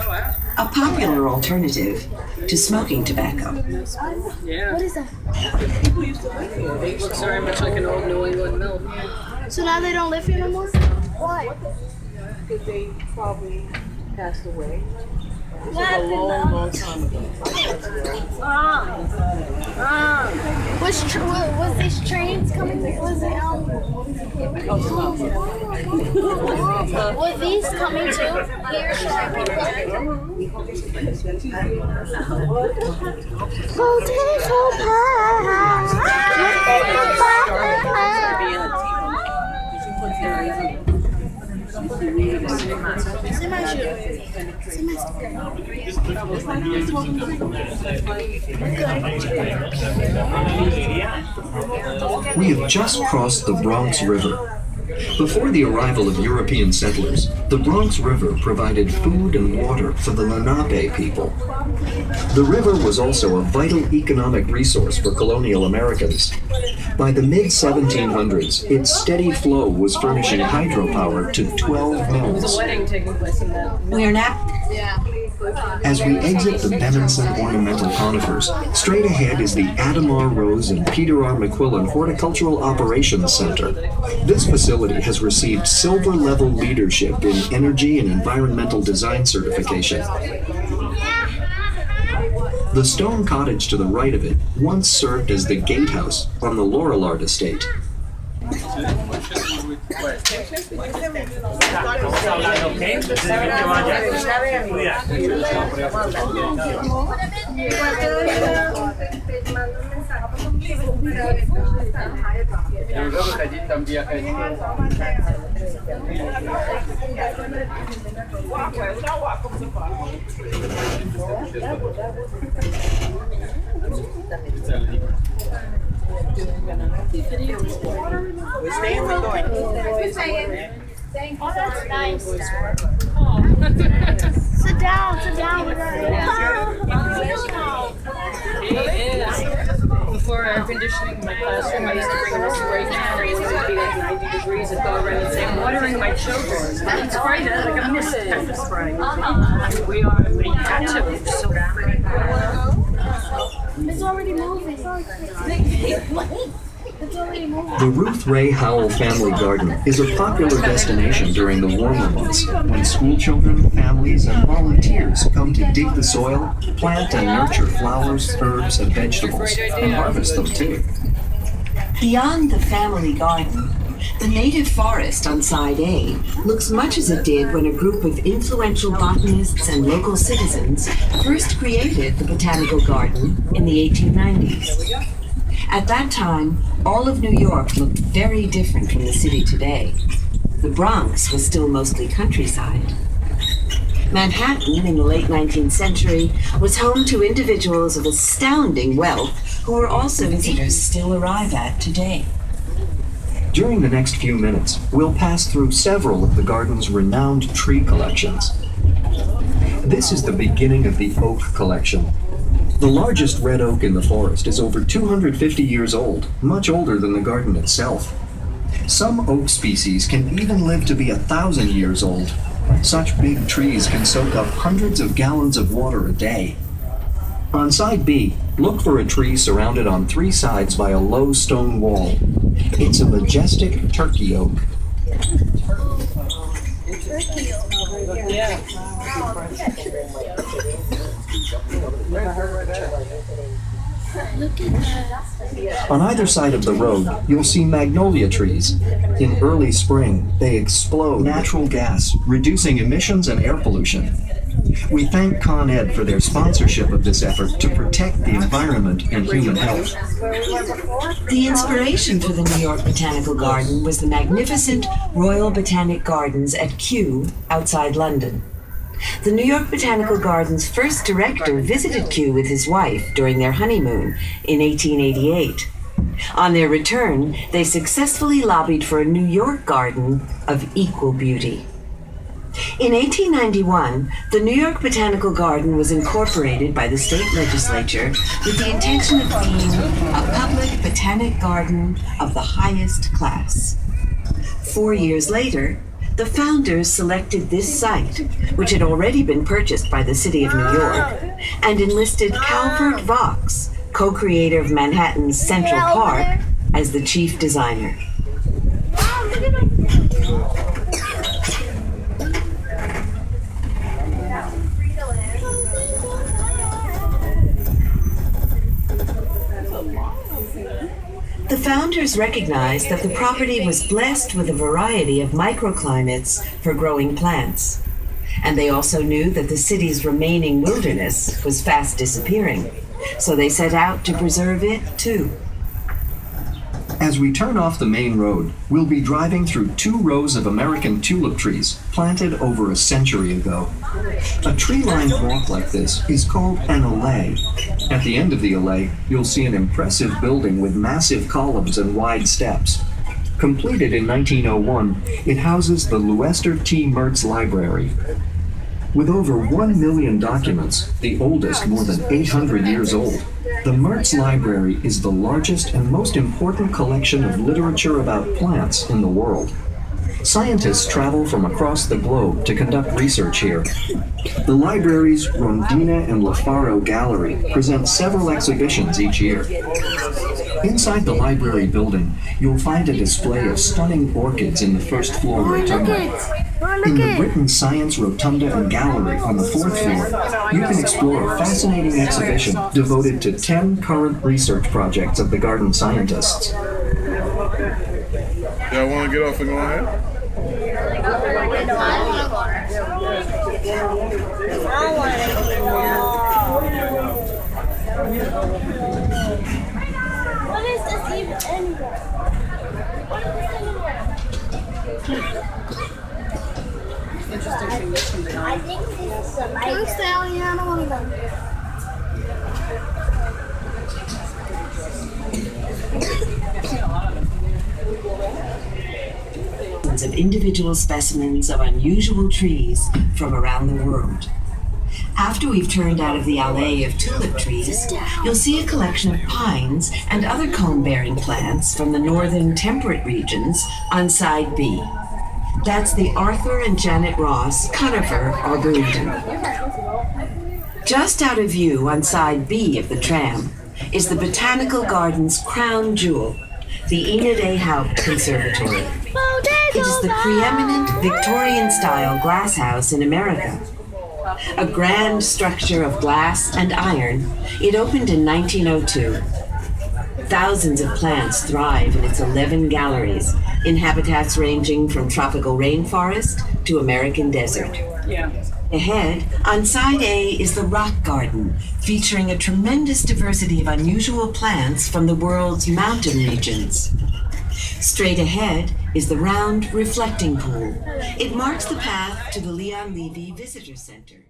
a popular alternative to smoking tobacco. Yeah. What is that? People used to live here. It looks very much like an old New England mill. So now they don't live here no more? Why? Because they probably passed away. This was a long, long time ago. Was these trains coming? Was it were these coming too? Here, potato We have just crossed the Bronx River. Before the arrival of European settlers, the Bronx River provided food and water for the Lenape people. The river was also a vital economic resource for colonial Americans. By the mid-1700s, its steady flow was furnishing hydropower to 12 There's a mills. wedding taking place in that. We are now As we exit the Beninson ornamental conifers, straight ahead is the Adam R. Rose and Peter R. McQuillan Horticultural Operations Center. This facility has received silver-level leadership in energy and environmental design certification. The stone cottage to the right of it once served as the gatehouse on the Lorillard estate. We're staying, we're going. Oh, that's nice. Sit down, sit down. Before air conditioning in my classroom, I used to bring a spray can and it would be like 90 degrees and go around and say, I'm watering my children. And spray that like a mist pepper spray. We had to. So It's already moving. It's already moving. The Ruth Ray Howell Family Garden is a popular destination during the warmer months when school children, families, and volunteers come to dig the soil, plant and nurture flowers, herbs, and vegetables, and harvest them too. beyond the family garden. The native forest on Side A looks much as it did when a group of influential botanists and local citizens first created the Botanical Garden in the 1890s. At that time, all of New York looked very different from the city today. The Bronx was still mostly countryside. Manhattan, in the late 19th century, was home to individuals of astounding wealth who are also visitors still arrive at today. During the next few minutes, we'll pass through several of the garden's renowned tree collections. This is the beginning of the oak collection. The largest red oak in the forest is over 250 years old, much older than the garden itself. Some oak species can even live to be 1,000 years old. Such big trees can soak up hundreds of gallons of water a day. On Side B, look for a tree surrounded on 3 sides by a low stone wall. It's a majestic turkey oak. Yeah. Look at that. On either side of the road, you'll see magnolia trees. In early spring, they explode natural gas, reducing emissions and air pollution. We thank Con Ed for their sponsorship of this effort to protect the environment and human health. The inspiration for the New York Botanical Garden was the magnificent Royal Botanic Gardens at Kew, outside London. The New York Botanical Garden's first director visited Kew with his wife during their honeymoon in 1888. On their return, they successfully lobbied for a New York garden of equal beauty. In 1891, the New York Botanical Garden was incorporated by the state legislature with the intention of being a public botanic garden of the highest class. 4 years later, The founders selected this site, which had already been purchased by the city of New York, and enlisted Calvert Vaux, co-creator of Manhattan's Central Park, as the chief designer. The founders recognized that the property was blessed with a variety of microclimates for growing plants. And they also knew that the city's remaining wilderness was fast disappearing, so they set out to preserve it too. As we turn off the main road, we'll be driving through 2 rows of American tulip trees planted over a century ago. A tree-lined walk like this is called an allée. At the end of the allée, you'll see an impressive building with massive columns and wide steps. Completed in 1901, it houses the Leicester T. Mertz Library. With over 1 million documents, the oldest more than 800 years old, the Mertz Library is the largest and most important collection of literature about plants in the world. Scientists travel from across the globe to conduct research here. The library's Rondina and LaFaro Gallery presents several exhibitions each year. Inside the library building, you'll find a display of stunning orchids in the first floor rotunda. In the Britain Science Rotunda and Gallery on the 4th floor, you can explore a fascinating exhibition devoted to 10 current research projects of the garden scientists. Y'all want to get off and go ahead? What is this even anywhere? What is this anywhere? Interesting thing this one behind. I think this is some. Can you stay out here? I don't want to go. Of individual specimens of unusual trees from around the world. After we've turned out of the allée of tulip trees, you'll see a collection of pines and other cone-bearing plants from the northern temperate regions on side B. That's the Arthur and Janet Ross Conifer Arboretum. Just out of view on side B of the tram is the Botanical Garden's crown jewel, the Enid A. Haupt Conservatory. It is the preeminent Victorian-style glasshouse in America. A grand structure of glass and iron, it opened in 1902. Thousands of plants thrive in its 11 galleries, in habitats ranging from tropical rainforest to American desert. Yeah. Ahead, on side A, is the Rock Garden, featuring a tremendous diversity of unusual plants from the world's mountain regions. Straight ahead is the round reflecting pool. It marks the path to the Leon Levy Visitor Center.